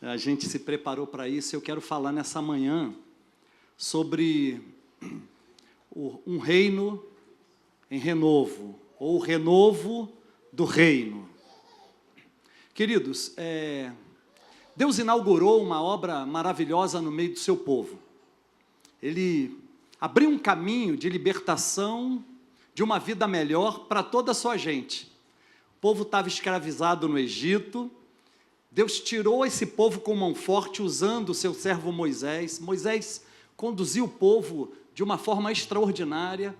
A gente se preparou para isso. Eu quero falar nessa manhã sobre um reino em renovo, ou o renovo do reino. Queridos, Deus inaugurou uma obra maravilhosa no meio do seu povo. Ele abriu um caminho de libertação, de uma vida melhor para toda a sua gente. O povo estava escravizado no Egito. Deus tirou esse povo com mão forte, usando o seu servo Moisés. Moisés conduziu o povo de uma forma extraordinária.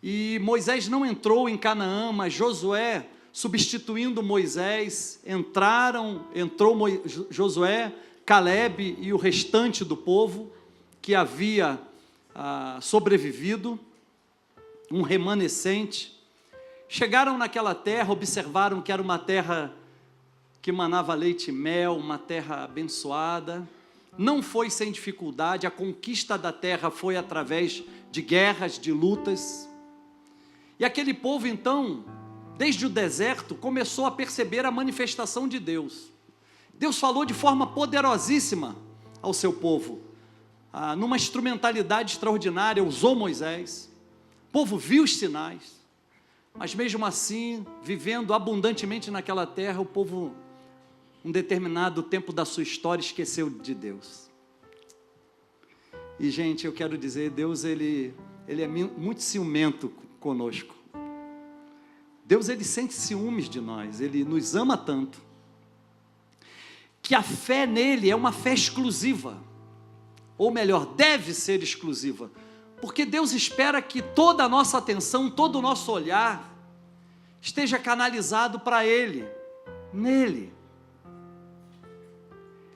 E Moisés não entrou em Canaã, mas Josué, substituindo Moisés, entrou Josué, Caleb e o restante do povo que havia sobrevivido, um remanescente. Chegaram naquela terra, observaram que era uma terra que manava leite e mel, uma terra abençoada. Não foi sem dificuldade, a conquista da terra foi através de guerras, de lutas. E aquele povo, então, desde o deserto, começou a perceber a manifestação de Deus. Deus falou de forma poderosíssima ao seu povo, numa instrumentalidade extraordinária, usou Moisés. O povo viu os sinais, mas mesmo assim, vivendo abundantemente naquela terra, o povo, um determinado tempo da sua história, esqueceu de Deus. E, gente, eu quero dizer, Deus, ele é muito ciumento conosco. Deus, ele sente ciúmes de nós, ele nos ama tanto, que a fé nele é uma fé exclusiva, ou melhor, deve ser exclusiva, porque Deus espera que toda a nossa atenção, todo o nosso olhar, esteja canalizado para ele, nele.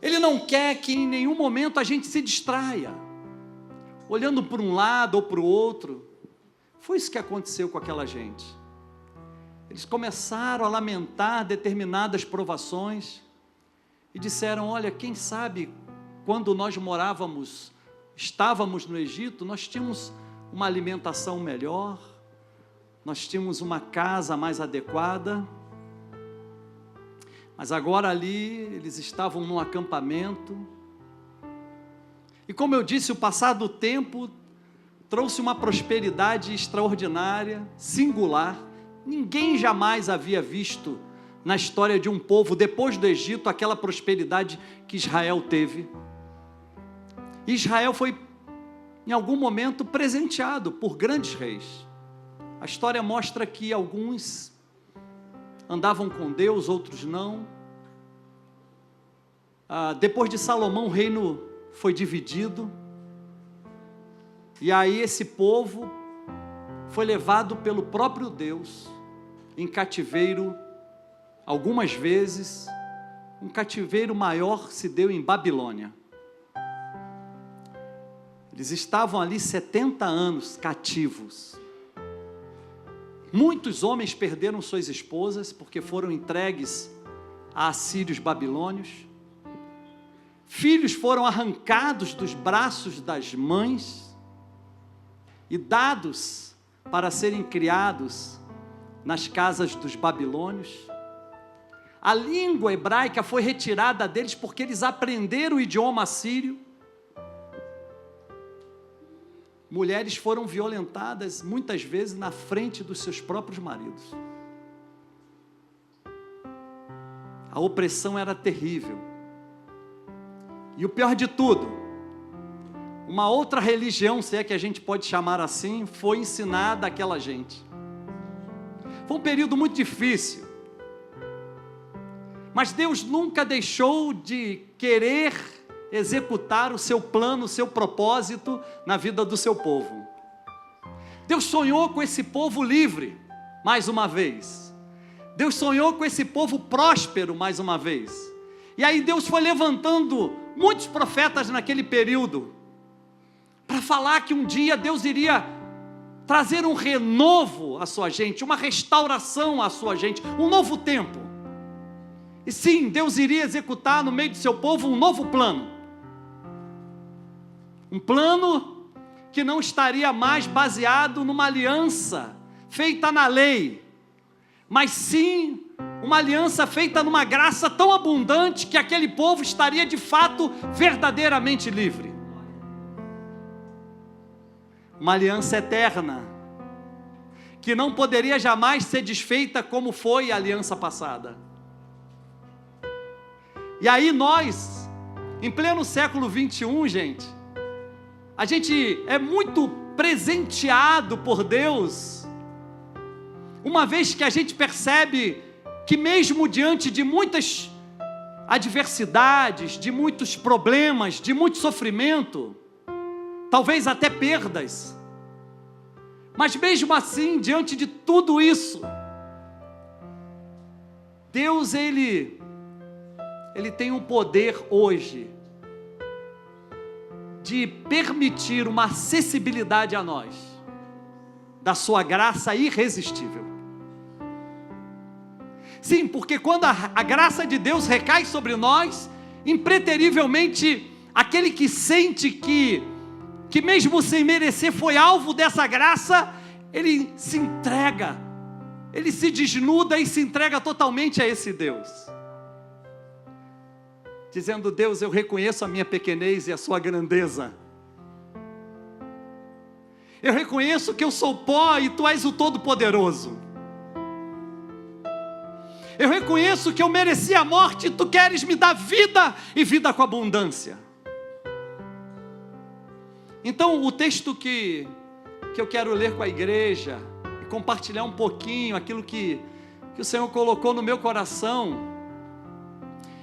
Ele não quer que em nenhum momento a gente se distraia, olhando para um lado ou para o outro. Foi isso que aconteceu com aquela gente. Eles começaram a lamentar determinadas provações e disseram: olha, quem sabe quando nós estávamos no Egito, nós tínhamos uma alimentação melhor, nós tínhamos uma casa mais adequada, mas agora ali eles estavam num acampamento. E como eu disse, o passar do tempo trouxe uma prosperidade extraordinária, singular. Ninguém jamais havia visto na história de um povo, depois do Egito, aquela prosperidade que Israel teve. Israel foi, em algum momento, presenteado por grandes reis. A história mostra que alguns andavam com Deus, outros não. Depois de Salomão, o reino foi dividido. E aí esse povo foi levado pelo próprio Deus em cativeiro, algumas vezes. Um cativeiro maior se deu em Babilônia. Eles estavam ali 70 anos cativos. Muitos homens perderam suas esposas porque foram entregues a assírios babilônios. Filhos foram arrancados dos braços das mães e dados para serem criados nas casas dos babilônios. A língua hebraica foi retirada deles porque eles aprenderam o idioma assírio. Mulheres foram violentadas muitas vezes na frente dos seus próprios maridos. A opressão era terrível. E o pior de tudo, uma outra religião, se é que a gente pode chamar assim, foi ensinada àquela gente. Foi um período muito difícil. Mas Deus nunca deixou de querer executar o seu plano, o seu propósito na vida do seu povo. Deus sonhou com esse povo livre, mais uma vez. Deus sonhou com esse povo próspero, mais uma vez. E aí Deus foi levantando muitos profetas naquele período, para falar que um dia Deus iria trazer um renovo à sua gente, uma restauração à sua gente, um novo tempo. E sim, Deus iria executar no meio do seu povo um novo plano. Um plano que não estaria mais baseado numa aliança feita na lei, mas sim uma aliança feita numa graça tão abundante que aquele povo estaria de fato verdadeiramente livre. Uma aliança eterna, que não poderia jamais ser desfeita como foi a aliança passada. E aí nós, em pleno século 21, gente, a gente é muito presenteado por Deus, uma vez que a gente percebe que mesmo diante de muitas adversidades, de muitos problemas, de muito sofrimento, talvez até perdas, mas mesmo assim, diante de tudo isso, Deus, Ele tem um poder hoje de permitir uma acessibilidade a nós, da sua graça irresistível. Sim, porque quando a graça de Deus recai sobre nós, impreterivelmente, aquele que sente que mesmo sem merecer foi alvo dessa graça, ele se entrega, ele se desnuda e se entrega totalmente a esse Deus, dizendo: Deus, eu reconheço a minha pequenez e a sua grandeza, eu reconheço que eu sou pó e tu és o Todo-Poderoso, eu reconheço que eu mereci a morte e tu queres me dar vida e vida com abundância. Então o texto que eu quero ler com a igreja e compartilhar um pouquinho aquilo que o Senhor colocou no meu coração,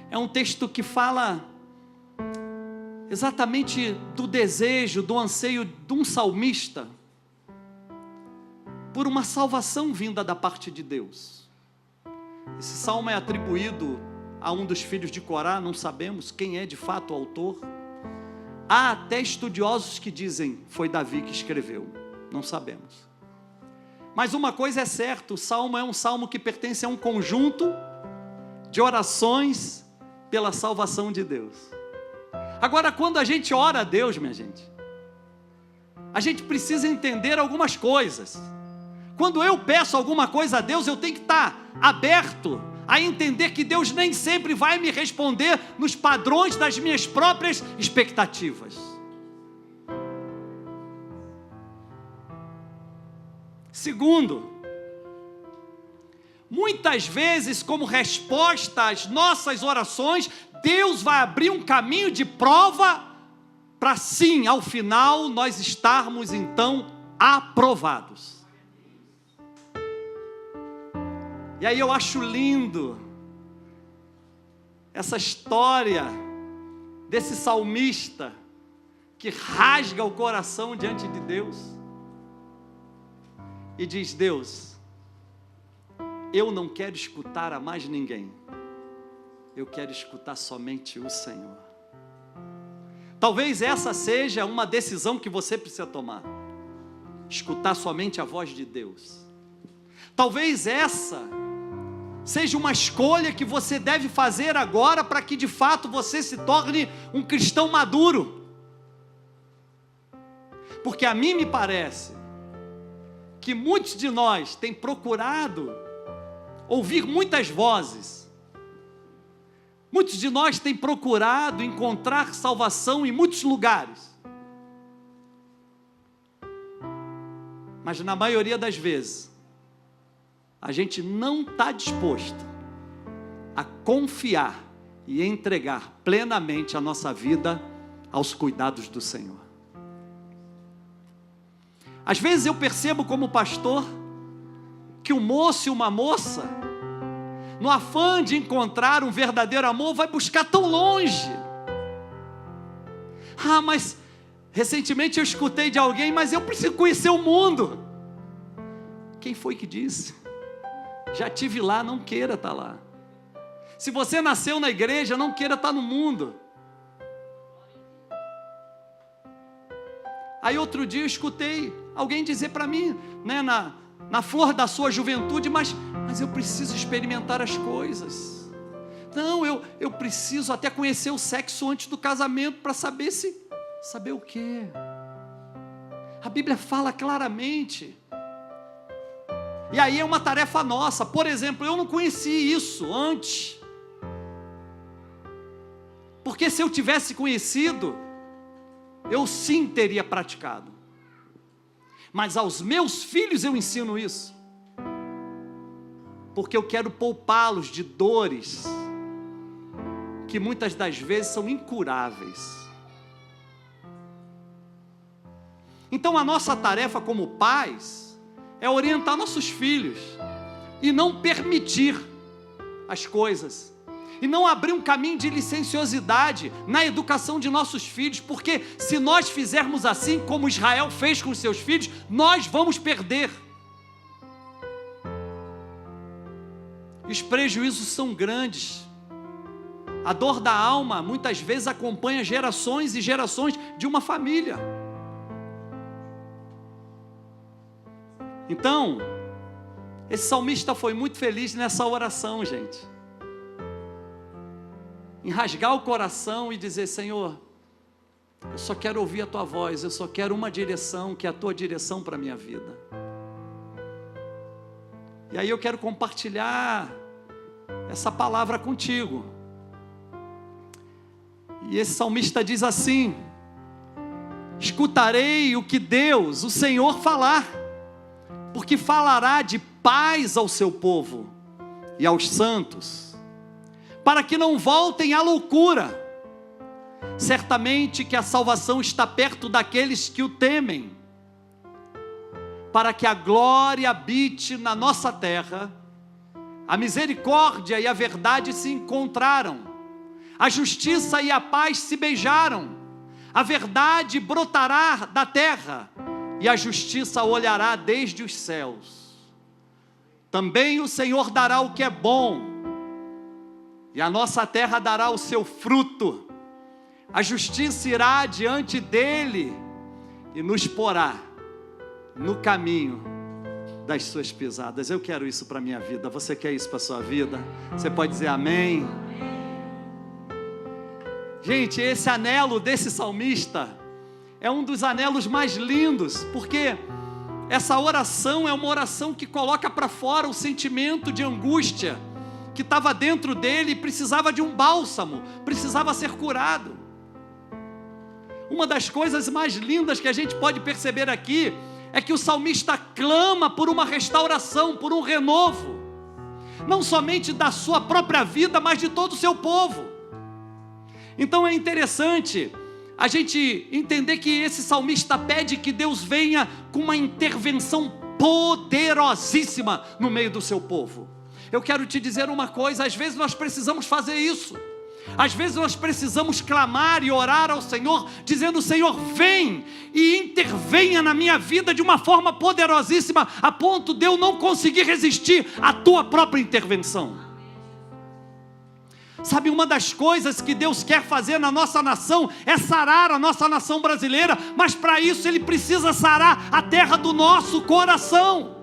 é um texto que fala exatamente do desejo, do anseio de um salmista por uma salvação vinda da parte de Deus. Esse salmo é atribuído a um dos filhos de Corá, não sabemos quem é de fato o autor. Há até estudiosos que dizem foi Davi que escreveu, não sabemos. Mas uma coisa é certa, o salmo é um salmo que pertence a um conjunto de orações pela salvação de Deus. Agora, quando a gente ora a Deus, minha gente, a gente precisa entender algumas coisas. Quando eu peço alguma coisa a Deus, eu tenho que estar aberto a entender que Deus nem sempre vai me responder nos padrões das minhas próprias expectativas. Segundo, muitas vezes, como resposta às nossas orações, Deus vai abrir um caminho de prova para sim, ao final, nós estarmos então aprovados. E aí eu acho lindo essa história desse salmista que rasga o coração diante de Deus e diz: Deus, eu não quero escutar a mais ninguém, eu quero escutar somente o Senhor. Talvez essa seja uma decisão que você precisa tomar, escutar somente a voz de Deus. Talvez essa seja uma escolha que você deve fazer agora para que de fato você se torne um cristão maduro. Porque a mim me parece que muitos de nós têm procurado ouvir muitas vozes. Muitos de nós têm procurado encontrar salvação em muitos lugares. Mas na maioria das vezes, a gente não está disposto a confiar e entregar plenamente a nossa vida aos cuidados do Senhor. Às vezes eu percebo como pastor que um moço e uma moça, no afã de encontrar um verdadeiro amor, vai buscar tão longe. Mas recentemente eu escutei de alguém: mas eu preciso conhecer o mundo. Quem foi que disse? Já estive lá, não queira estar lá. Se você nasceu na igreja, não queira estar no mundo. Aí outro dia eu escutei alguém dizer para mim, né, na flor da sua juventude: mas eu preciso experimentar as coisas. Não, eu preciso até conhecer o sexo antes do casamento para saber saber o quê? A Bíblia fala claramente E aí é uma tarefa nossa. Por exemplo, eu não conheci isso antes. Porque se eu tivesse conhecido, eu sim teria praticado. Mas aos meus filhos eu ensino isso. Porque eu quero poupá-los de dores que muitas das vezes são incuráveis. Então a nossa tarefa como pais é orientar nossos filhos e não permitir as coisas, e não abrir um caminho de licenciosidade na educação de nossos filhos, porque se nós fizermos assim como Israel fez com os seus filhos, nós vamos perder. Os prejuízos são grandes. A dor da alma muitas vezes acompanha gerações e gerações de uma família. Então, esse salmista foi muito feliz nessa oração, gente. Em rasgar o coração e dizer: Senhor, eu só quero ouvir a Tua voz, eu só quero uma direção, que é a Tua direção para a minha vida. E aí eu quero compartilhar essa palavra contigo. E esse salmista diz assim: escutarei o que Deus, o Senhor falar, porque falará de paz ao seu povo e aos santos, para que não voltem à loucura. Certamente que a salvação está perto daqueles que o temem, para que a glória habite na nossa terra. A misericórdia e a verdade se encontraram, a justiça e a paz se beijaram, a verdade brotará da terra, e a justiça olhará desde os céus. Também o Senhor dará o que é bom, e a nossa terra dará o seu fruto. A justiça irá diante dele e nos porá no caminho das suas pisadas. Eu quero isso para a minha vida. Você quer isso para a sua vida? Você pode dizer amém? Gente, esse anelo desse salmista é um dos anelos mais lindos, porque essa oração é uma oração que coloca para fora o sentimento de angústia que estava dentro dele e precisava de um bálsamo, precisava ser curado. Uma das coisas mais lindas que a gente pode perceber aqui é que o salmista clama por uma restauração, por um renovo, não somente da sua própria vida, mas de todo o seu povo. Então é interessante a gente entender que esse salmista pede que Deus venha com uma intervenção poderosíssima no meio do seu povo. Eu quero te dizer uma coisa: às vezes nós precisamos fazer isso. Às vezes nós precisamos clamar e orar ao Senhor, dizendo: Senhor, vem e intervenha na minha vida de uma forma poderosíssima, a ponto de eu não conseguir resistir à tua própria intervenção. Sabe, uma das coisas que Deus quer fazer na nossa nação é sarar a nossa nação brasileira, mas para isso Ele precisa sarar a terra do nosso coração.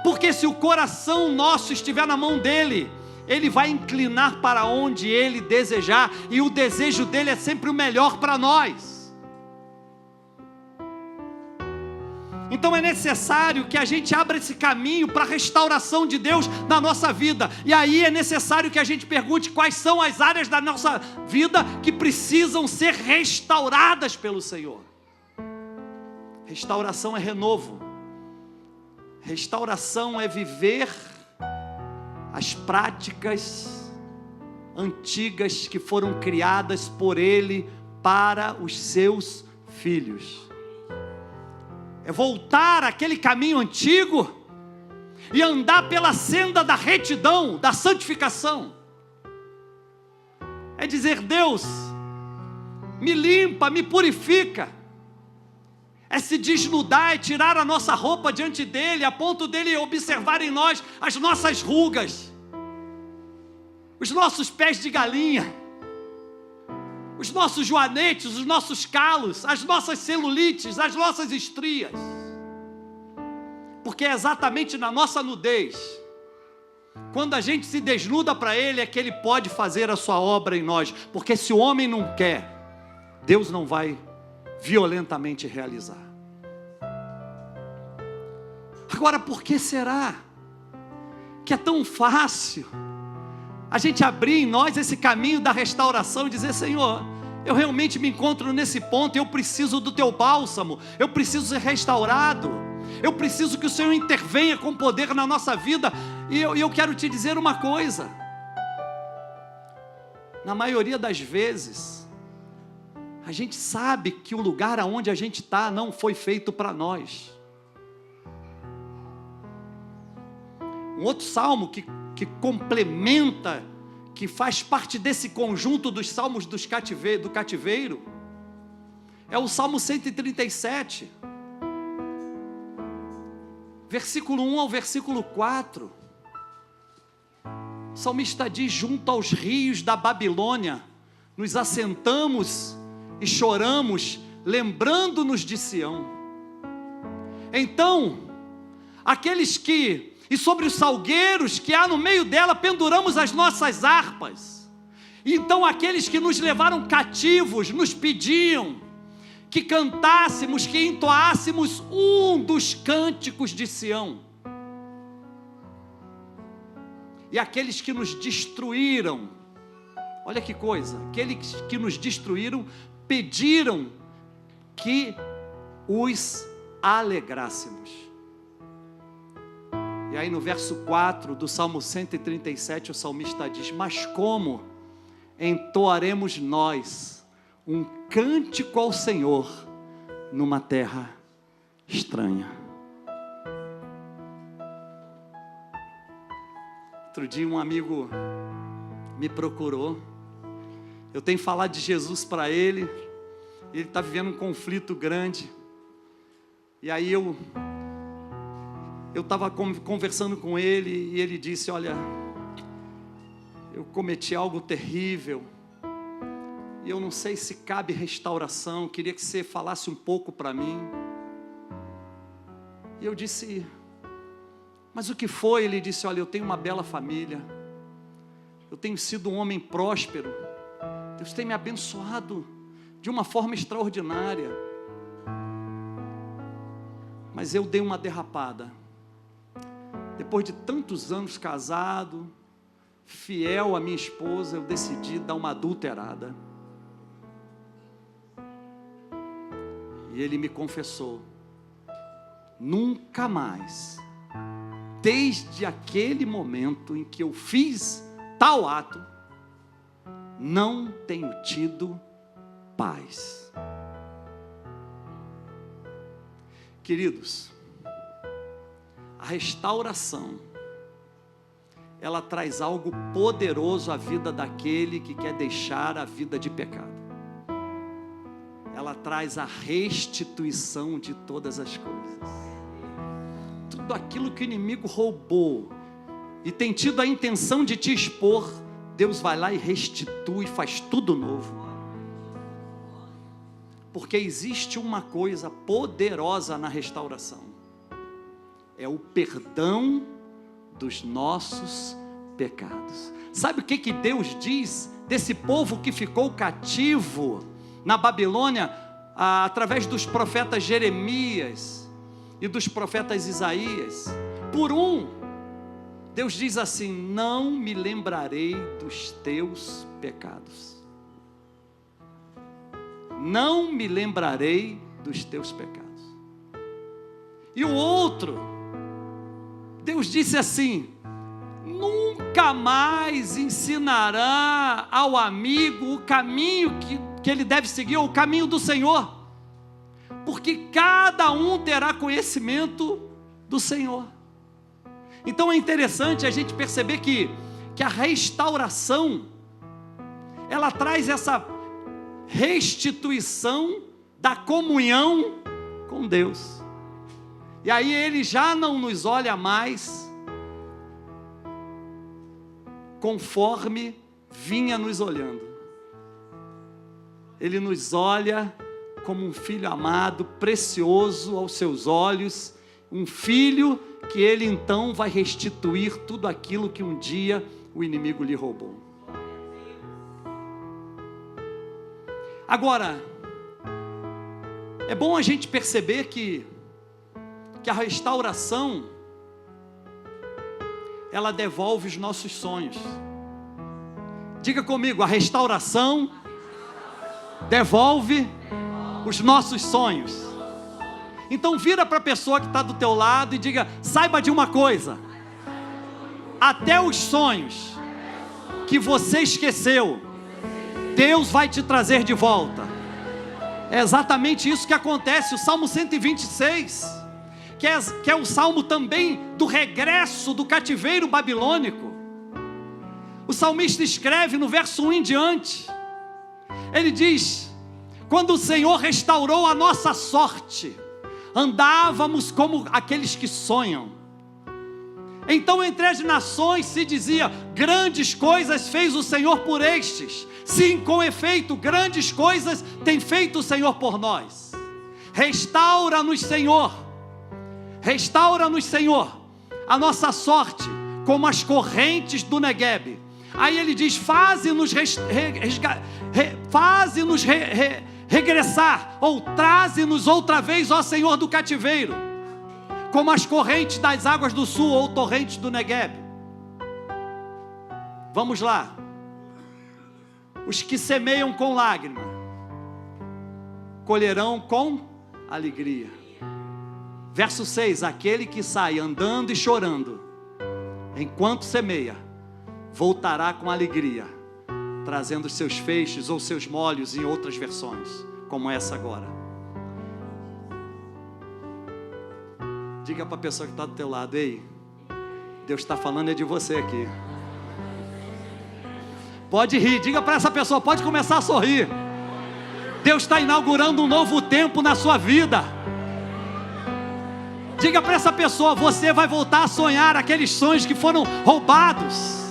Porque se o coração nosso estiver na mão dEle, Ele vai inclinar para onde Ele desejar, e o desejo dEle é sempre o melhor para nós. Então é necessário que a gente abra esse caminho para a restauração de Deus na nossa vida. E aí é necessário que a gente pergunte quais são as áreas da nossa vida que precisam ser restauradas pelo Senhor. Restauração é renovo. Restauração é viver as práticas antigas que foram criadas por Ele para os seus filhos. É voltar àquele caminho antigo e andar pela senda da retidão, da santificação. É dizer: Deus, me limpa, me purifica. É se desnudar, é tirar a nossa roupa diante dEle, a ponto dEle observar em nós as nossas rugas, os nossos pés de galinha, os nossos joanetes, os nossos calos, as nossas celulites, as nossas estrias. Porque é exatamente na nossa nudez, quando a gente se desnuda para Ele, é que Ele pode fazer a sua obra em nós. Porque se o homem não quer, Deus não vai violentamente realizar. Agora, por que será que é tão fácil a gente abrir em nós esse caminho da restauração e dizer: Senhor, eu realmente me encontro nesse ponto, eu preciso do teu bálsamo, eu preciso ser restaurado, eu preciso que o Senhor intervenha com poder na nossa vida. E eu quero te dizer uma coisa: na maioria das vezes, a gente sabe que o lugar aonde a gente está não foi feito para nós. Um outro salmo que complementa, que faz parte desse conjunto dos salmos do cativeiro, é o Salmo 137, versículo 1 ao versículo 4. O salmista diz: junto aos rios da Babilônia, nos assentamos e choramos, lembrando-nos de Sião. Então, e sobre os salgueiros que há no meio dela, penduramos as nossas harpas. Então aqueles que nos levaram cativos, nos pediam que cantássemos, que entoássemos um dos cânticos de Sião. E aqueles que nos destruíram, olha que coisa, aqueles que nos destruíram, pediram que os alegrássemos. E aí no verso 4 do Salmo 137, o salmista diz: mas como entoaremos nós um cântico ao Senhor numa terra estranha? Outro dia um amigo me procurou, eu tenho falado de Jesus para ele está vivendo um conflito grande, e aí eu estava conversando com ele, e ele disse: olha, eu cometi algo terrível, e eu não sei se cabe restauração, queria que você falasse um pouco para mim. E eu disse: mas o que foi? Ele disse: olha, eu tenho uma bela família, eu tenho sido um homem próspero, Deus tem me abençoado de uma forma extraordinária, mas eu dei uma derrapada. Depois de tantos anos casado, fiel à minha esposa, eu decidi dar uma adulterada. E ele me confessou: nunca mais, desde aquele momento em que eu fiz tal ato, não tenho tido paz. Queridos, a restauração, ela traz algo poderoso à vida daquele que quer deixar a vida de pecado. Ela traz a restituição de todas as coisas. Tudo aquilo que o inimigo roubou e tem tido a intenção de te expor, Deus vai lá e restitui, faz tudo novo. Porque existe uma coisa poderosa na restauração: é o perdão dos nossos pecados. Sabe o que Deus diz desse povo que ficou cativo na Babilônia, através dos profetas Jeremias e dos profetas Isaías? Deus diz assim: não me lembrarei dos teus pecados. Não me lembrarei dos teus pecados. E o outro, Deus disse assim: nunca mais ensinará ao amigo o caminho que ele deve seguir, ou o caminho do Senhor, porque cada um terá conhecimento do Senhor. Então é interessante a gente perceber que a restauração, ela traz essa restituição da comunhão com Deus. E aí Ele já não nos olha mais conforme vinha nos olhando. Ele nos olha como um filho amado, precioso aos seus olhos, um filho que Ele então vai restituir tudo aquilo que um dia o inimigo lhe roubou. Agora, é bom a gente perceber que a restauração, ela devolve os nossos sonhos. Diga comigo, a restauração devolve os nossos sonhos. Então vira para a pessoa que está do teu lado e diga, saiba de uma coisa, até os sonhos que você esqueceu, Deus vai te trazer de volta. É exatamente isso que acontece. O Salmo 126, que é o salmo também do regresso do cativeiro babilônico. O salmista escreve no verso 1 em diante, ele diz, quando o Senhor restaurou a nossa sorte, andávamos como aqueles que sonham. Então entre as nações se dizia, grandes coisas fez o Senhor por estes. Sim, com efeito, grandes coisas tem feito o Senhor por nós. Restaura-nos, Senhor. Restaura-nos, Senhor, a nossa sorte, como as correntes do Neguebe. Aí ele diz, faze-nos regressar, ou traze-nos outra vez, ó Senhor, do cativeiro, como as correntes das águas do sul, ou torrentes do Neguebe. Vamos lá. Os que semeiam com lágrima, colherão com alegria. Verso 6, aquele que sai andando e chorando, enquanto semeia, voltará com alegria, trazendo os seus feixes ou seus molhos, em outras versões, como essa agora. Diga para a pessoa que está do teu lado, ei, Deus está falando é de você aqui. Pode rir, diga para essa pessoa, pode começar a sorrir. Deus está inaugurando um novo tempo na sua vida. Diga para essa pessoa, você vai voltar a sonhar aqueles sonhos que foram roubados.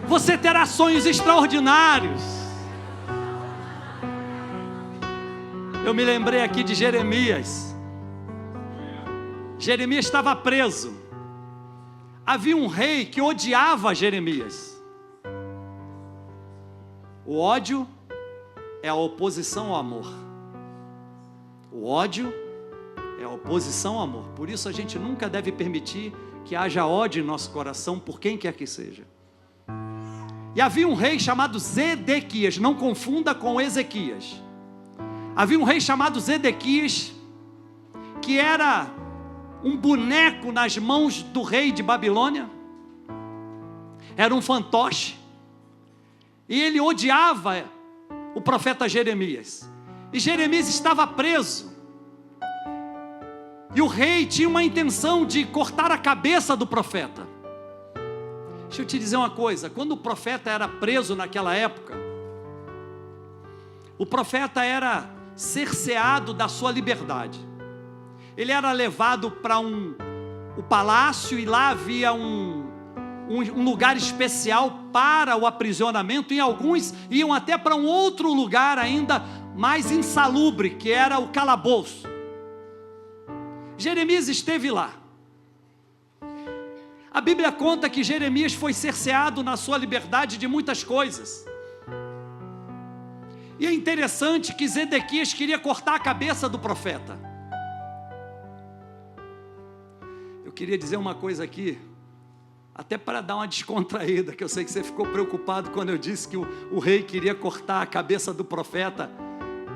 Você terá sonhos extraordinários. Eu me lembrei aqui de Jeremias. Jeremias estava preso. Havia um rei que odiava Jeremias. O ódio é a oposição ao amor. O ódio é a oposição ao amor. Por isso a gente nunca deve permitir que haja ódio em nosso coração por quem quer que seja. E havia um rei chamado Zedequias, não confunda com Ezequias. Havia um rei chamado Zedequias, que era um boneco nas mãos do rei de Babilônia. Era um fantoche. E ele odiava o profeta Jeremias. E Jeremias estava preso. E o rei tinha uma intenção de cortar a cabeça do profeta. Deixa eu te dizer uma coisa, quando o profeta era preso naquela época, o profeta era cerceado da sua liberdade. Ele era levado para o palácio, e lá havia um lugar especial para o aprisionamento, e alguns iam até para um outro lugar ainda mais insalubre, que era o calabouço. Jeremias esteve lá. A Bíblia conta que Jeremias foi cerceado na sua liberdade de muitas coisas. E é interessante que Zedequias queria cortar a cabeça do profeta. Eu queria dizer uma coisa aqui, até para dar uma descontraída, que eu sei que você ficou preocupado quando eu disse que o rei queria cortar a cabeça do profeta.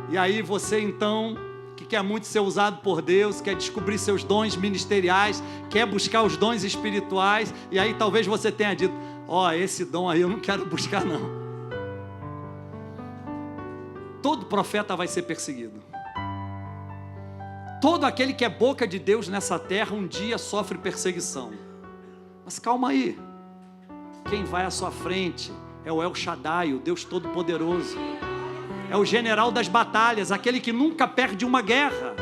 E aí você então, que quer muito ser usado por Deus, quer descobrir seus dons ministeriais, quer buscar os dons espirituais, e aí talvez você tenha dito, esse dom aí eu não quero buscar não. Todo profeta vai ser perseguido. Todo aquele que é boca de Deus nessa terra, um dia sofre perseguição. Mas calma aí, quem vai à sua frente é o El Shaddai, o Deus Todo-Poderoso. É o general das batalhas, aquele que nunca perde uma guerra.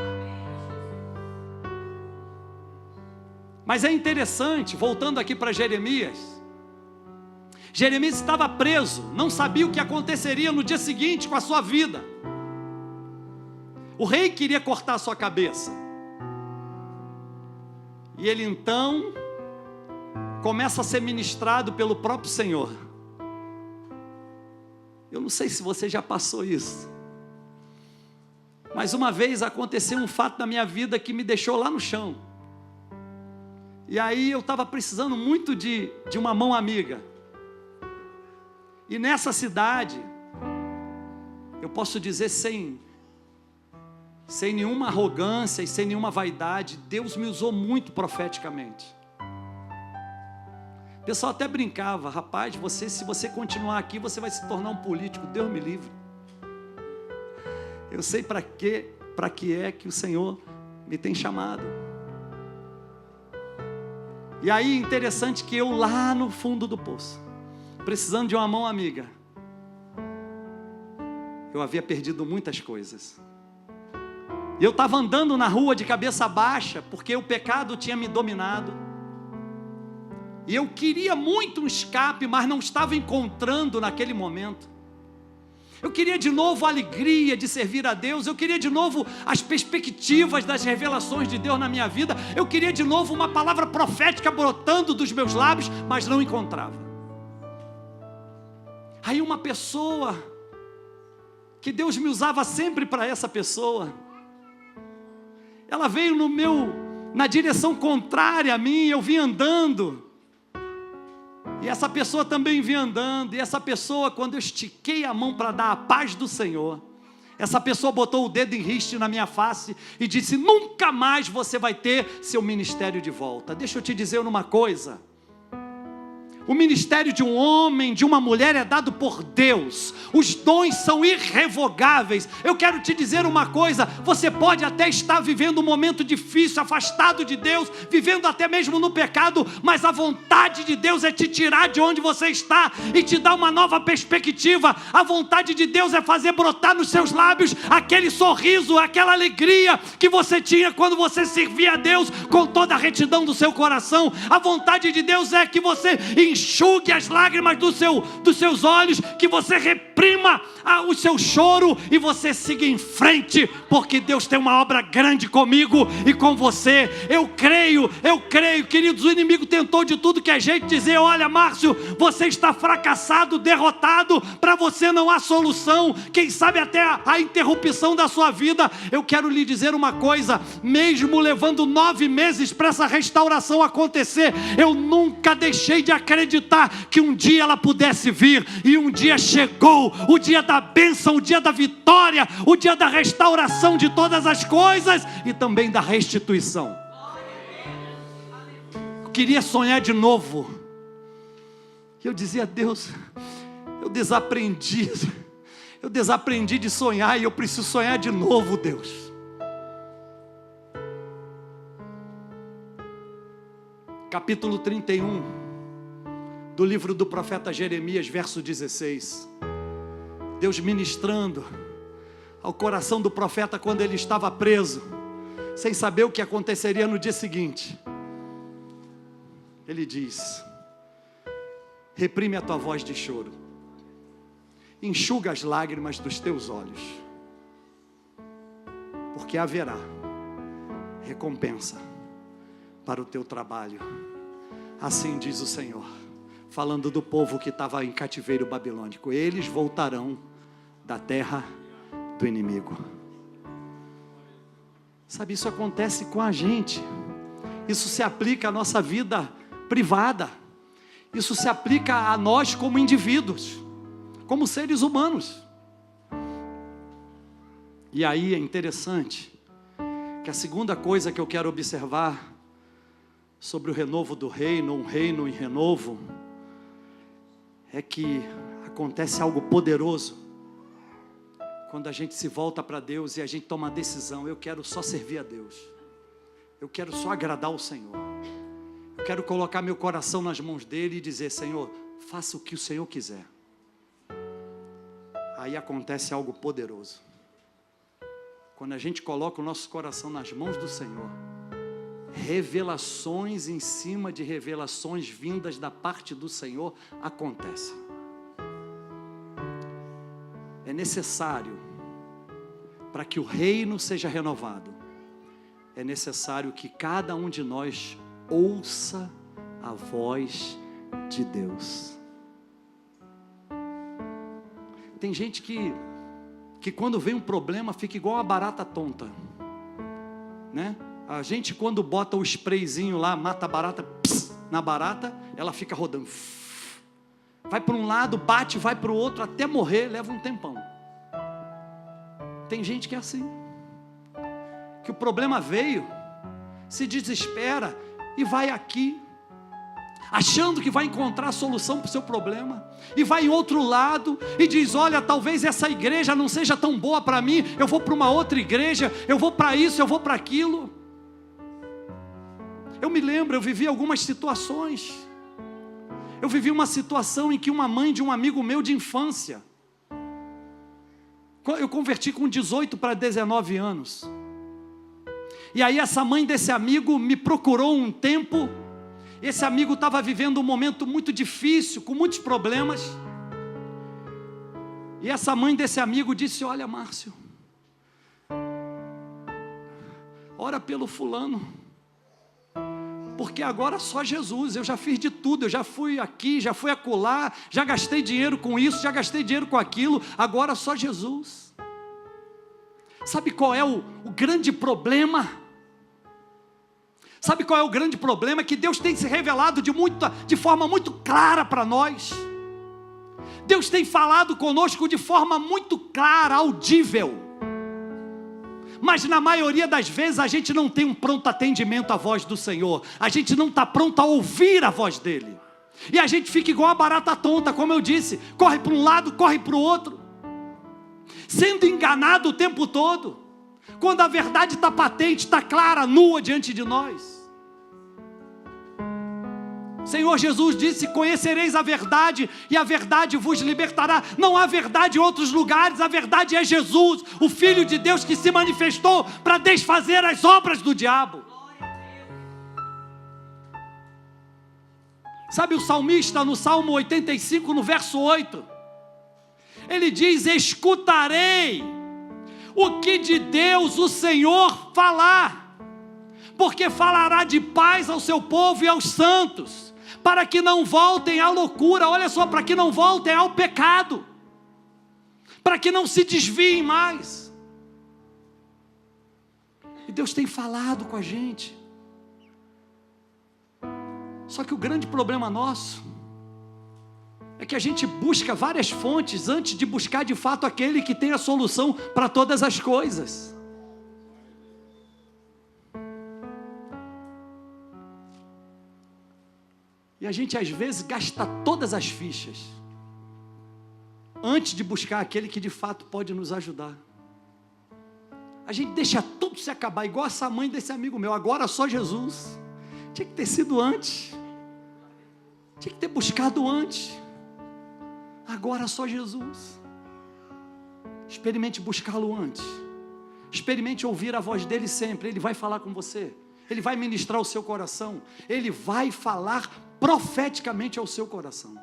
Mas é interessante, voltando aqui para Jeremias. Jeremias estava preso, não sabia o que aconteceria no dia seguinte com a sua vida. O rei queria cortar a sua cabeça. E ele então começa a ser ministrado pelo próprio Senhor. Eu não sei se você já passou isso, mas uma vez aconteceu um fato na minha vida que me deixou lá no chão. E aí eu estava precisando muito de uma mão amiga. E nessa cidade, eu posso dizer sem nenhuma arrogância e sem nenhuma vaidade, Deus me usou muito profeticamente. O pessoal até brincava, rapaz, se você continuar aqui, você vai se tornar um político, Deus me livre. Eu sei para que é que o Senhor me tem chamado. E aí, interessante que eu lá no fundo do poço, precisando de uma mão amiga, eu havia perdido muitas coisas. E eu estava andando na rua de cabeça baixa, porque o pecado tinha me dominado. E eu queria muito um escape, mas não estava encontrando naquele momento. Eu queria de novo a alegria de servir a Deus. Eu queria de novo as perspectivas das revelações de Deus na minha vida. Eu queria de novo uma palavra profética brotando dos meus lábios, mas não encontrava. Aí uma pessoa, que Deus me usava sempre para essa pessoa, ela veio na direção contrária a mim, eu vim andando. E essa pessoa também vinha andando, e essa pessoa, quando eu estiquei a mão para dar a paz do Senhor, essa pessoa botou o dedo em riste na minha face e disse: nunca mais você vai ter seu ministério de volta. Deixa eu te dizer uma coisa. O ministério de um homem, de uma mulher é dado por Deus. Os dons são irrevogáveis. Eu quero te dizer uma coisa: você pode até estar vivendo um momento difícil, afastado de Deus, vivendo até mesmo no pecado, mas a vontade de Deus é te tirar de onde você está e te dar uma nova perspectiva. A vontade de Deus é fazer brotar nos seus lábios aquele sorriso, aquela alegria que você tinha quando você servia a Deus com toda a retidão do seu coração. A vontade de Deus é que você enxugue as lágrimas dos seus olhos, que você reprima o seu choro e você siga em frente, porque Deus tem uma obra grande comigo e com você. Eu creio, queridos. O inimigo tentou de tudo que é jeito dizer: olha, Márcio, você está fracassado, derrotado, para você não há solução, quem sabe até a interrupção da sua vida. Eu quero lhe dizer uma coisa: mesmo levando 9 meses para essa restauração acontecer, eu nunca deixei de acreditar que um dia ela pudesse vir, e um dia chegou, o dia da bênção, o dia da vitória, o dia da restauração de todas as coisas e também da restituição. Eu queria sonhar de novo, eu dizia: Deus, eu desaprendi de sonhar, e eu preciso sonhar de novo, Deus. Capítulo 31 do livro do profeta Jeremias, verso 16. Deus ministrando ao coração do profeta quando ele estava preso, sem saber o que aconteceria no dia seguinte. Ele diz: reprime a tua voz de choro, enxuga as lágrimas dos teus olhos, porque haverá recompensa para o teu trabalho. Assim diz o Senhor, falando do povo que estava em cativeiro babilônico: eles voltarão da terra do inimigo. Sabe, isso acontece com a gente. Isso se aplica à nossa vida privada. Isso se aplica a nós como indivíduos, como seres humanos. E aí é interessante que a segunda coisa que eu quero observar sobre o renovo do reino, um reino em renovo, é que acontece algo poderoso quando a gente se volta para Deus e a gente toma a decisão: eu quero só servir a Deus, eu quero só agradar o Senhor, eu quero colocar meu coração nas mãos dele e dizer: Senhor, faça o que o Senhor quiser. Aí acontece algo poderoso. Quando a gente coloca o nosso coração nas mãos do Senhor, revelações em cima de revelações vindas da parte do Senhor acontecem. É necessário, para que o reino seja renovado, é necessário que cada um de nós ouça a voz de Deus. Tem gente que quando vem um problema fica igual uma barata tonta, né? A gente, quando bota o sprayzinho lá, mata a barata, na barata, ela fica rodando. Vai para um lado, bate, vai para o outro, até morrer, leva um tempão. Tem gente que é assim. Que o problema veio, se desespera e vai aqui, achando que vai encontrar a solução para o seu problema, e vai em outro lado, e diz, olha, talvez essa igreja não seja tão boa para mim, eu vou para uma outra igreja, eu vou para isso, eu vou para aquilo. Eu me lembro, eu vivi algumas situações. Eu vivi uma situação em que uma mãe de um amigo meu de infância, eu converti com 18 para 19 anos, e aí essa mãe desse amigo me procurou um tempo. Esse amigo estava vivendo um momento muito difícil, com muitos problemas, e essa mãe desse amigo disse, olha, Márcio, ora pelo fulano, porque agora só Jesus, eu já fiz de tudo, eu já fui aqui, já fui acolá, já gastei dinheiro com isso, já gastei dinheiro com aquilo, agora só Jesus. Sabe qual é o grande problema? Sabe qual é o grande problema? Que Deus tem se revelado de forma muito clara para nós. Deus tem falado conosco de forma muito clara, audível. Mas na maioria das vezes a gente não tem um pronto atendimento à voz do Senhor. A gente não está pronto a ouvir a voz dEle. E a gente fica igual a barata tonta, como eu disse. Corre para um lado, corre para o outro. Sendo enganado o tempo todo. Quando a verdade está patente, está clara, nua diante de nós. Senhor Jesus disse, conhecereis a verdade, e a verdade vos libertará. Não há verdade em outros lugares, a verdade é Jesus, o Filho de Deus que se manifestou para desfazer as obras do diabo. Sabe o salmista no Salmo 85, no verso 8? Ele diz, escutarei o que de Deus o Senhor falar, porque falará de paz ao seu povo e aos santos, para que não voltem à loucura, olha só, para que não voltem ao pecado, para que não se desviem mais. E Deus tem falado com a gente. Só que o grande problema nosso é que a gente busca várias fontes antes de buscar de fato aquele que tem a solução para todas as coisas. E a gente às vezes gasta todas as fichas antes de buscar aquele que de fato pode nos ajudar. A gente deixa tudo se acabar, igual essa mãe desse amigo meu, agora só Jesus. Tinha que ter sido antes, tinha que ter buscado antes, agora só Jesus. Experimente buscá-lo antes, experimente ouvir a voz dele sempre. Ele vai falar com você, ele vai ministrar o seu coração, ele vai falar profeticamente ao seu coração.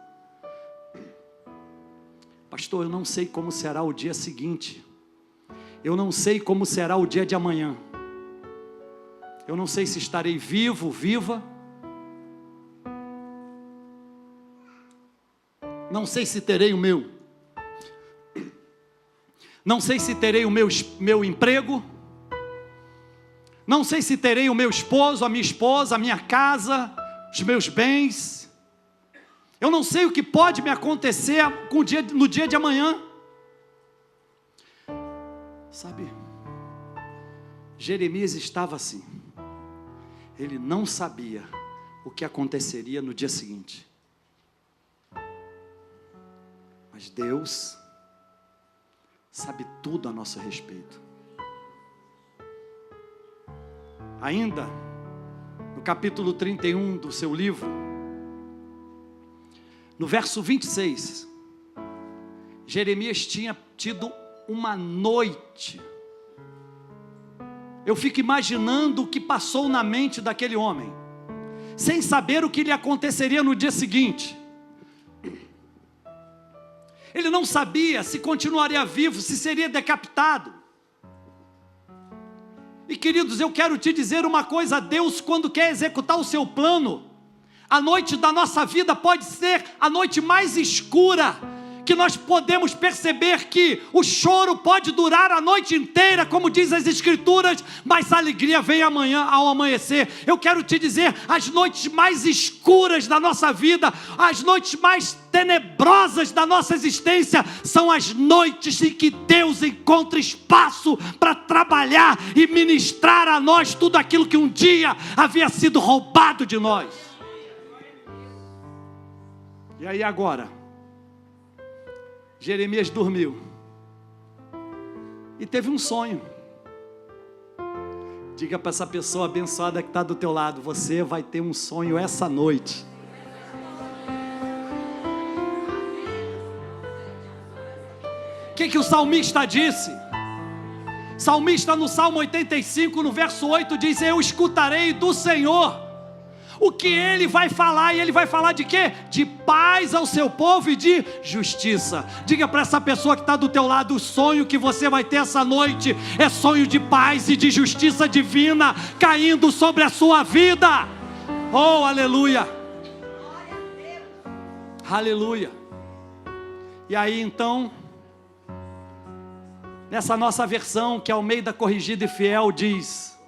Pastor, eu não sei como será o dia seguinte, eu não sei como será o dia de amanhã, eu não sei se estarei vivo, viva, não sei se terei o meu, não sei se terei o meu emprego, não sei se terei o meu esposo, a minha esposa, a minha casa, os meus bens. Eu não sei o que pode me acontecer no dia de amanhã. Sabe, Jeremias estava assim. Ele não sabia o que aconteceria no dia seguinte. Mas Deus sabe tudo a nosso respeito. Ainda no capítulo 31 do seu livro, no verso 26, Jeremias tinha tido uma noite. Eu fico imaginando o que passou na mente daquele homem, sem saber o que lhe aconteceria no dia seguinte. Ele não sabia se continuaria vivo, se seria decapitado. E queridos, eu quero te dizer uma coisa: Deus, quando quer executar o seu plano, a noite da nossa vida pode ser a noite mais escura que nós podemos perceber que o choro pode durar a noite inteira, como diz as Escrituras, mas a alegria vem amanhã, ao amanhecer. Eu quero te dizer, as noites mais escuras da nossa vida, as noites mais tenebrosas da nossa existência, são as noites em que Deus encontra espaço para trabalhar e ministrar a nós tudo aquilo que um dia havia sido roubado de nós. E aí agora, Jeremias dormiu e teve um sonho. Diga para essa pessoa abençoada que está do teu lado: você vai ter um sonho essa noite. O que o salmista disse? Salmista no Salmo 85, no verso 8, diz: eu escutarei do Senhor o que Ele vai falar. E Ele vai falar de quê? De paz ao seu povo e de justiça. Diga para essa pessoa que está do teu lado: o sonho que você vai ter essa noite é sonho de paz e de justiça divina caindo sobre a sua vida. Oh, aleluia! Aleluia! E aí então, nessa nossa versão, que é Almeida Corrigida e Fiel, diz: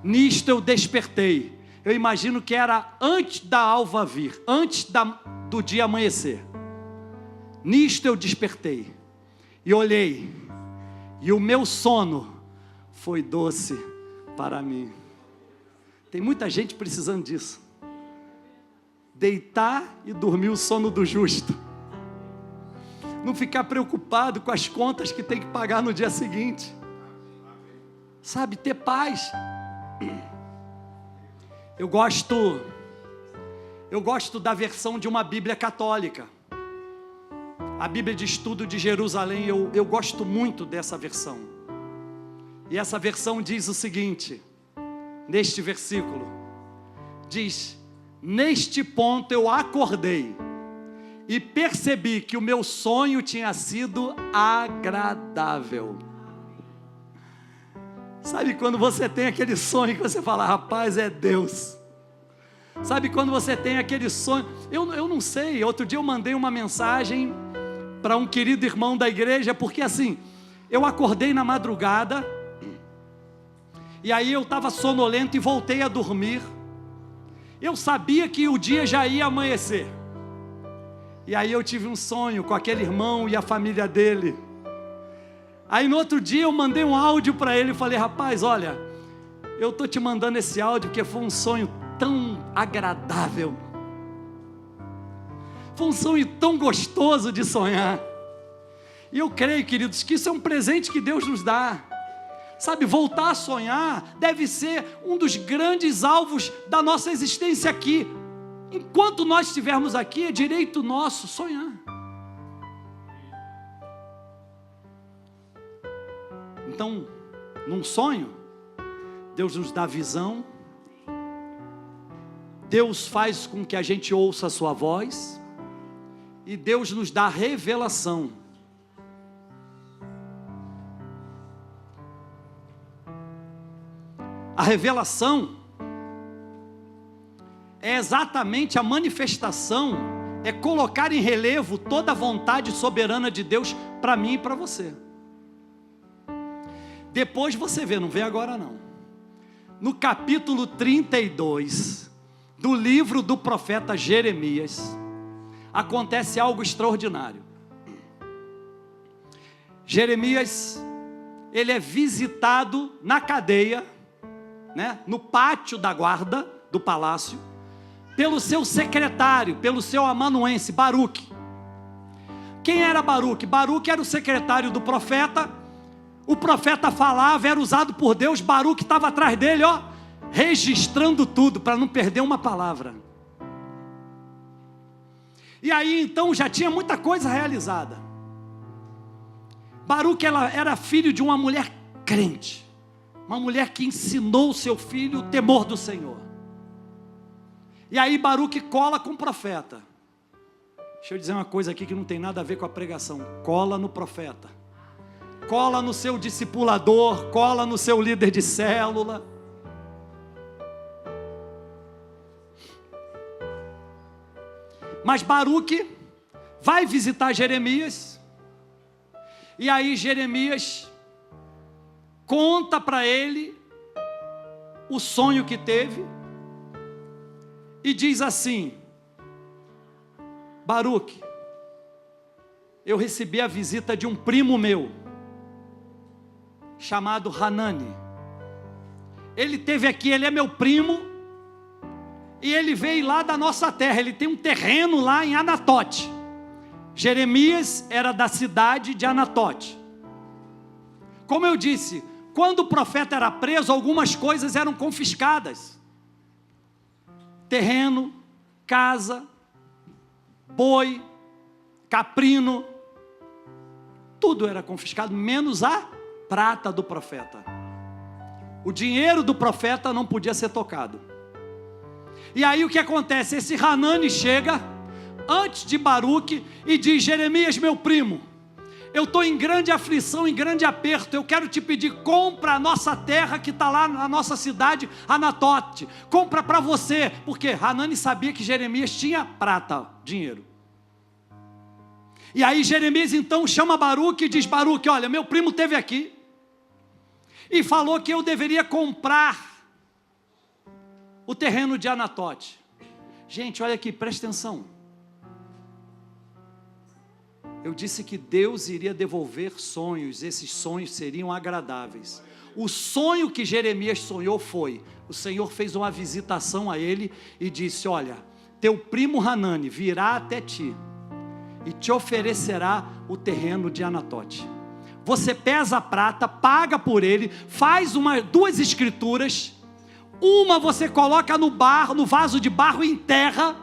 nisto eu despertei. Eu imagino que era antes da alva vir, antes do dia amanhecer. Nisto eu despertei e olhei, e o meu sono foi doce para mim. Tem muita gente precisando disso. Deitar e dormir o sono do justo. Não ficar preocupado com as contas que tem que pagar no dia seguinte. Sabe, ter paz. Eu gosto da versão de uma Bíblia católica. A Bíblia de Estudo de Jerusalém, eu gosto muito dessa versão. E essa versão diz o seguinte, neste versículo, diz: neste ponto eu acordei e percebi que o meu sonho tinha sido agradável. Sabe quando você tem aquele sonho que você fala: rapaz, é Deus. Sabe quando você tem aquele sonho? Eu não sei, outro dia eu mandei uma mensagem para um querido irmão da igreja, porque assim, eu acordei na madrugada, e aí eu estava sonolento e voltei a dormir. Eu sabia que o dia já ia amanhecer. E aí eu tive um sonho com aquele irmão e a família dele. Aí no outro dia eu mandei um áudio para ele e falei: rapaz, olha, eu estou te mandando esse áudio porque foi um sonho tão agradável. Foi um sonho tão gostoso de sonhar. E eu creio, queridos, que isso é um presente que Deus nos dá. Sabe, voltar a sonhar deve ser um dos grandes alvos da nossa existência aqui. Enquanto nós estivermos aqui, é direito nosso sonhar. Então, num sonho, Deus nos dá visão, Deus faz com que a gente ouça a sua voz, e Deus nos dá revelação. A revelação é exatamente a manifestação, é colocar em relevo toda a vontade soberana de Deus para mim e para você. Depois você vê, não vê agora não. No capítulo 32 do livro do profeta Jeremias, acontece algo extraordinário. Jeremias, ele é visitado na cadeia, né, no pátio da guarda do palácio, pelo seu secretário, pelo seu amanuense, Baruque. Quem era Baruque? Baruque era o secretário do profeta. O profeta falava, era usado por Deus. Baruque estava atrás dele, ó, registrando tudo, para não perder uma palavra. E aí então já tinha muita coisa realizada. Baruque era filho de uma mulher crente, uma mulher que ensinou o seu filho o temor do Senhor. E aí Baruque cola com o profeta. Deixa eu dizer uma coisa aqui que não tem nada a ver com a pregação. Cola no profeta, cola no seu discipulador, cola no seu líder de célula. Mas Baruque vai visitar Jeremias, e aí Jeremias conta para ele o sonho que teve, e diz assim: Baruque, eu recebi a visita de um primo meu, chamado Hanani. Ele esteve aqui, ele é meu primo, e ele veio lá da nossa terra, ele tem um terreno lá em Anatote. Jeremias era da cidade de Anatote. Como eu disse, quando o profeta era preso, algumas coisas eram confiscadas. Terreno, casa, boi, caprino, tudo era confiscado, menos a prata do profeta. O dinheiro do profeta não podia ser tocado. E aí o que acontece? Esse Hanani chega antes de Baruque e diz: Jeremias, meu primo, eu estou em grande aflição, em grande aperto, eu quero te pedir, compra a nossa terra que está lá na nossa cidade, Anatote, compra para você, porque Hanani sabia que Jeremias tinha prata, dinheiro. E aí Jeremias então chama Baruque e diz: Baruque, olha, meu primo esteve aqui, e falou que eu deveria comprar o terreno de Anatote. Gente, olha aqui, presta atenção. Eu disse que Deus iria devolver sonhos, esses sonhos seriam agradáveis. O sonho que Jeremias sonhou foi: o Senhor fez uma visitação a ele e disse: olha, teu primo Hanani virá até ti e te oferecerá o terreno de Anatote. Você pesa a prata, paga por ele, faz duas escrituras, uma você coloca no vaso de barro e enterra,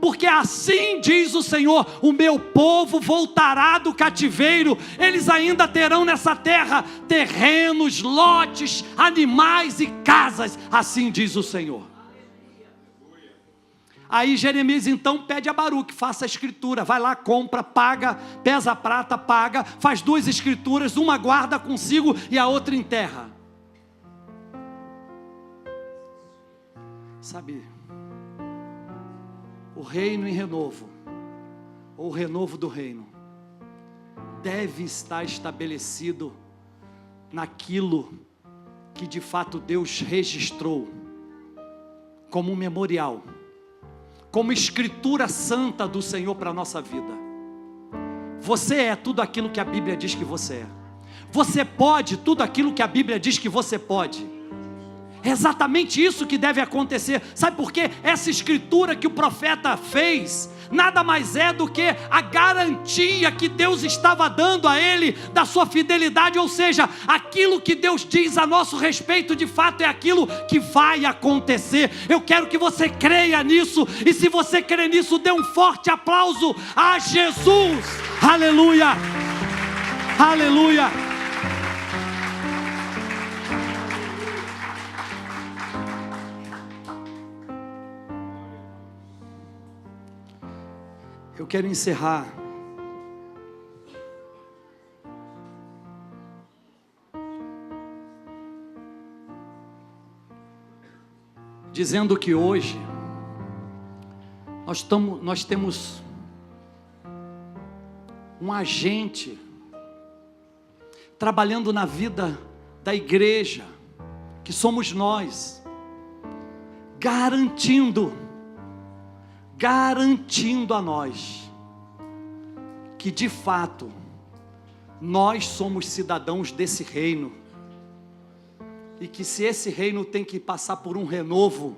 porque assim diz o Senhor: o meu povo voltará do cativeiro, eles ainda terão nessa terra terrenos, lotes, animais e casas, assim diz o Senhor. Aí Jeremias então pede a Baruque: faça a escritura, vai lá, compra, paga, pesa a prata, paga, faz duas escrituras, uma guarda consigo e a outra enterra. Sabe, o reino em renovo, ou o renovo do reino, deve estar estabelecido naquilo que de fato Deus registrou como um memorial, como escritura santa do Senhor para a nossa vida. Você é tudo aquilo que a Bíblia diz que você é. Você pode tudo aquilo que a Bíblia diz que você pode. É exatamente isso que deve acontecer. Sabe por quê? Essa escritura que o profeta fez nada mais é do que a garantia que Deus estava dando a ele da sua fidelidade, ou seja, aquilo que Deus diz a nosso respeito de fato é aquilo que vai acontecer. Eu quero que você creia nisso, e se você crê nisso, dê um forte aplauso a Jesus. Aleluia, aleluia. Eu quero encerrar dizendo que hoje nós temos um agente trabalhando na vida da igreja, que somos nós, garantindo a nós que de fato nós somos cidadãos desse reino, e que se esse reino tem que passar por um renovo,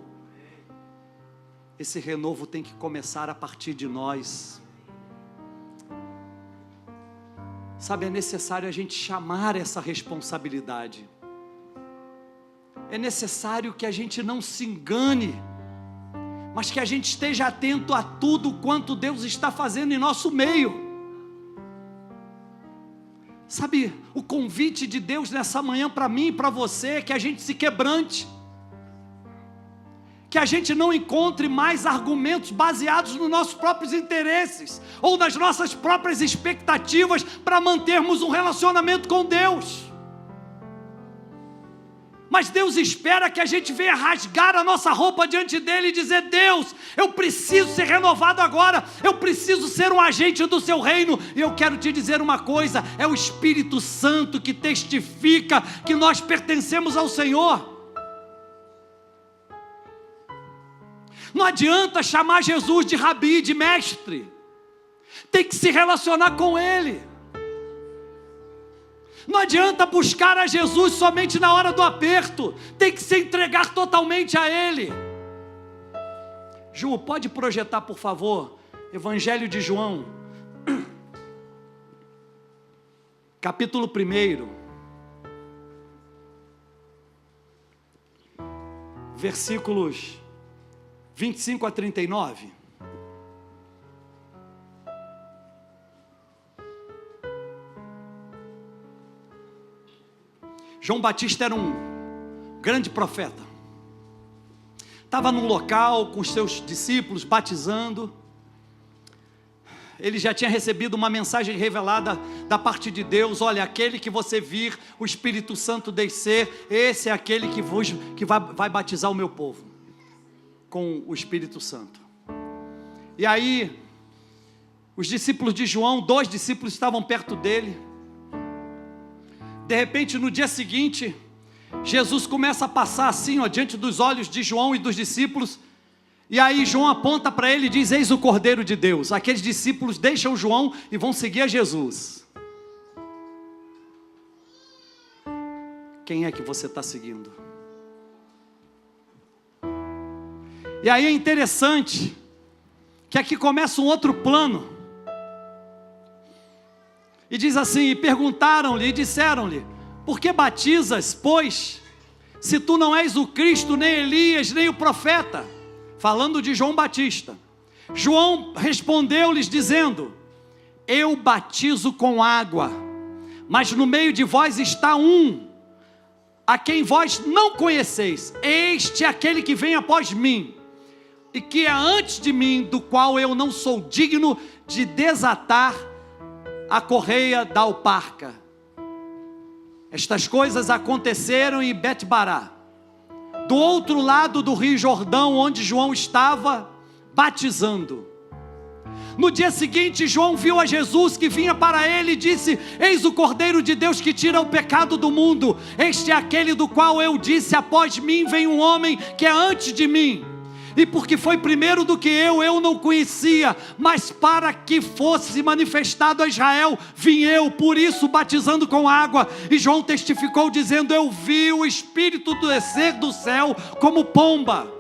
esse renovo tem que começar a partir de nós. Sabe, é necessário a gente chamar essa responsabilidade, é necessário que a gente não se engane, mas que a gente esteja atento a tudo quanto Deus está fazendo em nosso meio. Sabe, o convite de Deus nessa manhã para mim e para você é que a gente se quebrante, que a gente não encontre mais argumentos baseados nos nossos próprios interesses ou nas nossas próprias expectativas para mantermos um relacionamento com Deus. Mas Deus espera que a gente venha rasgar a nossa roupa diante dele e dizer: Deus, eu preciso ser renovado agora, eu preciso ser um agente do seu reino. E eu quero te dizer uma coisa: é o Espírito Santo que testifica que nós pertencemos ao Senhor. Não adianta chamar Jesus de rabi, de mestre, tem que se relacionar com ele. Não adianta buscar a Jesus somente na hora do aperto, tem que se entregar totalmente a Ele. Ju, pode projetar, por favor, Evangelho de João, capítulo 1, versículos 25 a 39. João Batista era um grande profeta. Estava num local com os seus discípulos batizando. Ele já tinha recebido uma mensagem revelada da parte de Deus: olha, aquele que você vir o Espírito Santo descer, esse é aquele que vai batizar o meu povo com o Espírito Santo. E aí, os discípulos de João, 2 discípulos estavam perto dele. De repente, no dia seguinte, Jesus começa a passar assim, ó, diante dos olhos de João e dos discípulos. E aí João aponta para ele e diz: eis o Cordeiro de Deus. Aqueles discípulos deixam João e vão seguir a Jesus. Quem é que você está seguindo? E aí é interessante que aqui começa um outro plano. E diz assim: e perguntaram-lhe e disseram-lhe: por que batizas, pois, se tu não és o Cristo, nem Elias, nem o profeta? Falando de João Batista. João respondeu-lhes dizendo: eu batizo com água, mas no meio de vós está um, a quem vós não conheceis. Este é aquele que vem após mim, e que é antes de mim, do qual eu não sou digno de desatar a correia da alparca. Estas coisas aconteceram em Bet-Bará, do outro lado do rio Jordão, onde João estava batizando. No dia seguinte, João viu a Jesus que vinha para ele e disse: eis o Cordeiro de Deus que tira o pecado do mundo. Este é aquele do qual eu disse: após mim vem um homem que é antes de mim, e porque foi primeiro do que eu não conhecia, mas para que fosse manifestado a Israel, vim eu, por isso batizando com água. E João testificou dizendo: eu vi o Espírito descer do céu como pomba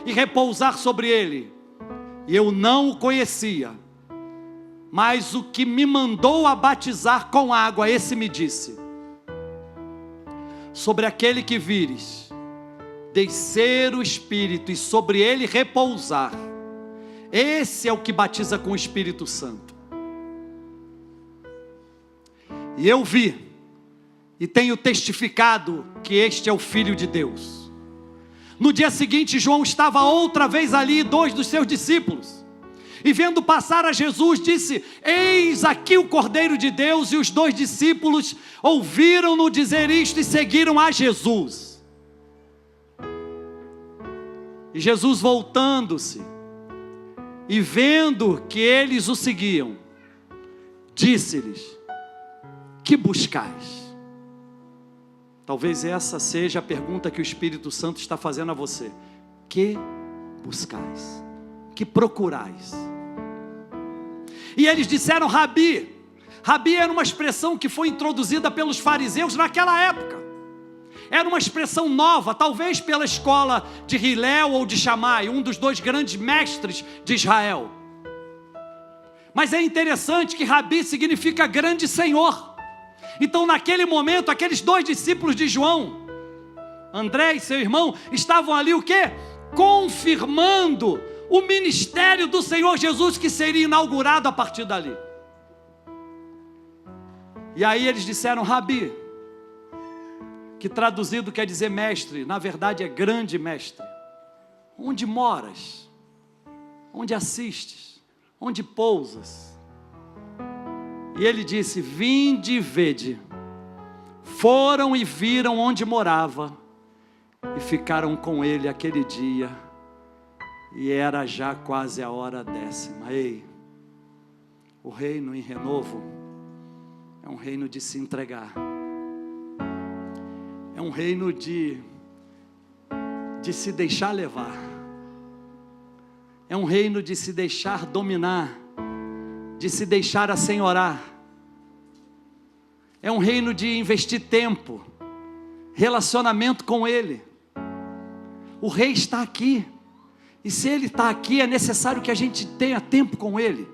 e repousar sobre ele, e eu não o conhecia, mas o que me mandou a batizar com água, esse me disse: sobre aquele que vires descer o Espírito e sobre ele repousar, esse é o que batiza com o Espírito Santo. E eu vi e tenho testificado que este é o Filho de Deus. No dia seguinte, João estava outra vez ali, 2 dos seus discípulos, e vendo passar a Jesus, disse: eis aqui o Cordeiro de Deus. E os 2 discípulos ouviram-no dizer isto e seguiram a Jesus. E Jesus, voltando-se e vendo que eles o seguiam, disse-lhes: que buscais? Talvez essa seja a pergunta que o Espírito Santo está fazendo a você. Que buscais? Que procurais? E eles disseram: Rabi. Rabi era uma expressão que foi introduzida pelos fariseus naquela época. Era uma expressão nova, talvez pela escola de Hillel ou de Shammai, um dos 2 grandes mestres de Israel. Mas é interessante que Rabi significa grande Senhor. Então naquele momento, aqueles 2 discípulos de João, André e seu irmão, estavam ali o quê? Confirmando o ministério do Senhor Jesus, que seria inaugurado a partir dali. E aí eles disseram: Rabi, que traduzido quer dizer mestre, na verdade é grande mestre. Onde moras? Onde assistes? Onde pousas? E ele disse: vinde e vede. Foram e viram onde morava, e ficaram com ele aquele dia, e era já quase a hora 10ª. Ei, o reino em renovo é um reino de se entregar, é um reino de se deixar levar, é um reino de se deixar dominar, de se deixar assenhorar, é um reino de investir tempo, relacionamento com Ele. O Rei está aqui, e se Ele está aqui, é necessário que a gente tenha tempo com Ele.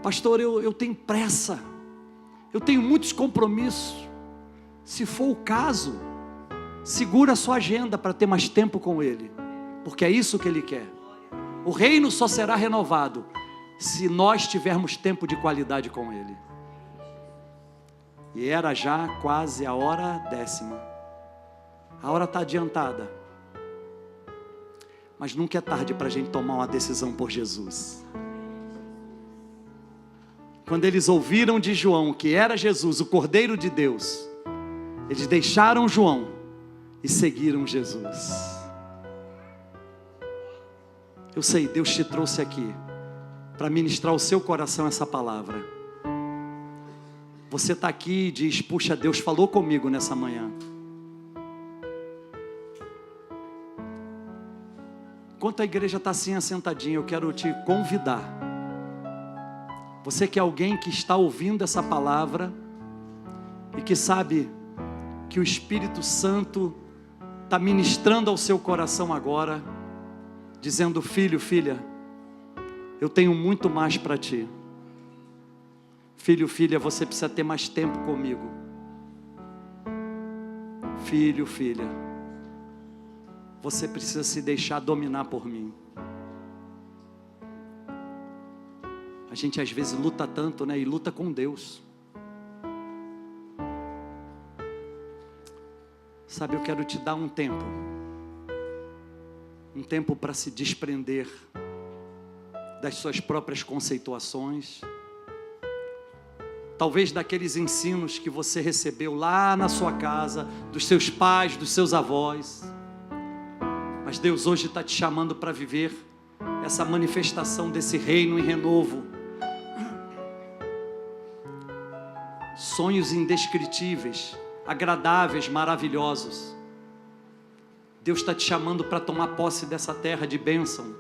Pastor, eu tenho pressa, eu tenho muitos compromissos. Se for o caso, segura a sua agenda para ter mais tempo com Ele, porque é isso que Ele quer. O reino só será renovado se nós tivermos tempo de qualidade com Ele. E era já quase a hora 10ª. A hora está adiantada, mas nunca é tarde para a gente tomar uma decisão por Jesus. Quando eles ouviram de João que era Jesus, o Cordeiro de Deus, eles deixaram João e seguiram Jesus. Eu sei, Deus te trouxe aqui para ministrar ao seu coração essa palavra. Você está aqui e diz: puxa, Deus falou comigo nessa manhã. Enquanto a igreja está assim assentadinha, eu quero te convidar. Você que é alguém que está ouvindo essa palavra e que sabe que o Espírito Santo está ministrando ao seu coração agora, dizendo: filho, filha, eu tenho muito mais para ti. Filho, filha, você precisa ter mais tempo comigo. Filho, filha, você precisa se deixar dominar por mim. A gente às vezes luta tanto, né? E luta com Deus. Sabe, eu quero te dar um tempo para se desprender das suas próprias conceituações, talvez daqueles ensinos que você recebeu lá na sua casa, dos seus pais, dos seus avós. Mas Deus hoje está te chamando para viver essa manifestação desse reino em renovo. Sonhos indescritíveis, agradáveis, maravilhosos. Deus está te chamando para tomar posse dessa terra de bênção.